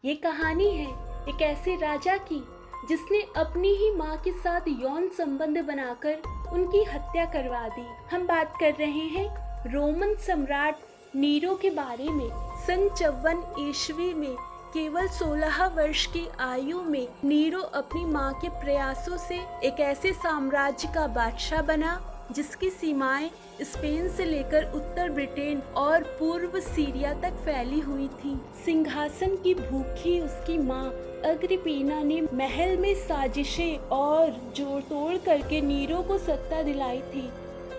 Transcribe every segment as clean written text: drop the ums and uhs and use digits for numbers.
ये कहानी है एक ऐसे राजा की जिसने अपनी ही माँ के साथ यौन संबंध बनाकर उनकी हत्या करवा दी। हम बात कर रहे हैं रोमन सम्राट नीरो के बारे में। सन 54 ईस्वी में केवल 16 वर्ष की आयु में नीरो अपनी माँ के प्रयासों से एक ऐसे साम्राज्य का बादशाह बना जिसकी सीमाएं स्पेन से लेकर उत्तर ब्रिटेन और पूर्व सीरिया तक फैली हुई थी। सिंहासन की भूखी उसकी माँ अग्रिपीना ने महल में साजिशें और जोड़ तोड़ करके नीरो को सत्ता दिलाई थी।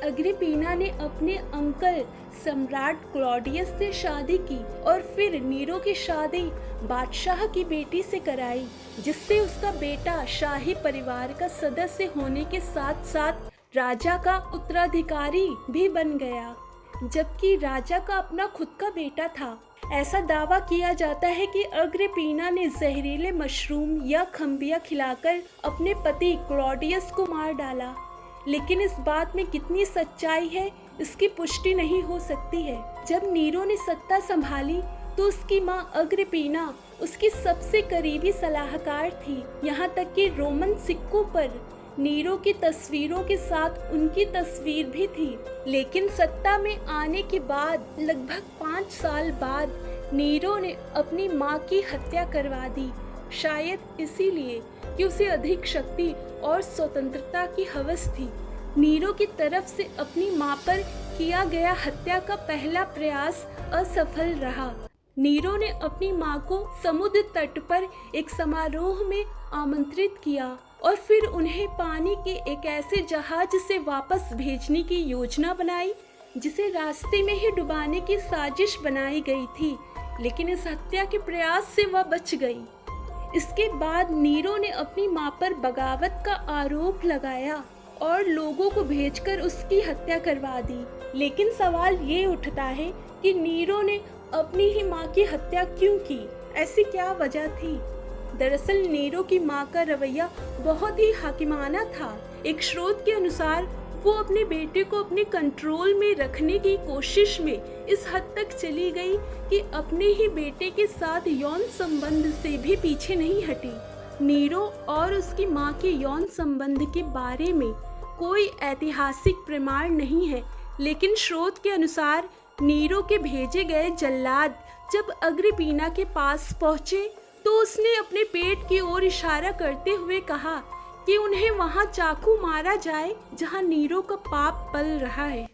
अग्रिपीना ने अपने अंकल सम्राट क्लॉडियस से शादी की और फिर नीरो की शादी बादशाह की बेटी से कराई, जिससे उसका बेटा शाही परिवार का सदस्य होने के साथ साथ राजा का उत्तराधिकारी भी बन गया। जबकि राजा का अपना खुद का बेटा था। ऐसा दावा किया जाता है कि अग्रिपीना ने जहरीले मशरूम या खम्बिया खिलाकर अपने पति क्लॉडियस को मार डाला, लेकिन इस बात में कितनी सच्चाई है इसकी पुष्टि नहीं हो सकती है। जब नीरो ने सत्ता संभाली तो उसकी माँ अग्रिपीना उसकी सबसे करीबी सलाहकार थी। यहाँ तक कि रोमन सिक्कों पर नीरो की तस्वीरों के साथ उनकी तस्वीर भी थी। लेकिन सत्ता में आने के बाद लगभग 5 साल बाद नीरो ने अपनी माँ की हत्या करवा दी, शायद इसीलिए कि उसे अधिक शक्ति और स्वतंत्रता की हवस थी। नीरो की तरफ से अपनी माँ पर किया गया हत्या का पहला प्रयास असफल रहा। नीरो ने अपनी माँ को समुद्र तट पर एक समारोह में आमंत्रित किया और फिर उन्हें पानी के एक ऐसे जहाज से वापस भेजने की योजना बनाई जिसे रास्ते में ही डुबाने की साजिश बनाई गई थी, लेकिन इस हत्या के प्रयास से वह बच गई। इसके बाद नीरो ने अपनी माँ पर बगावत का आरोप लगाया और लोगों को भेजकर उसकी हत्या करवा दी। लेकिन सवाल ये उठता है कि नीरो ने अपनी ही माँ की हत्या क्यों की? ऐसी क्या वजह थी? दरअसल नीरो की माँ का रवैया बहुत ही हाकिमाना था। एक स्रोत के अनुसार वो अपने बेटे को अपने कंट्रोल में रखने की कोशिश में इस हद तक चली गई कि अपने ही बेटे के साथ यौन संबंध से भी पीछे नहीं हटी। नीरो और उसकी माँ के यौन संबंध के बारे में कोई ऐतिहासिक प्रमाण नहीं है, लेकिन स्रोत के अनुसार नीरो के भेजे गए जल्लाद जब अग्रिपीना के पास पहुंचे तो उसने अपने पेट की ओर इशारा करते हुए कहा कि उन्हें वहां चाकू मारा जाए जहां नीरो का पाप पल रहा है।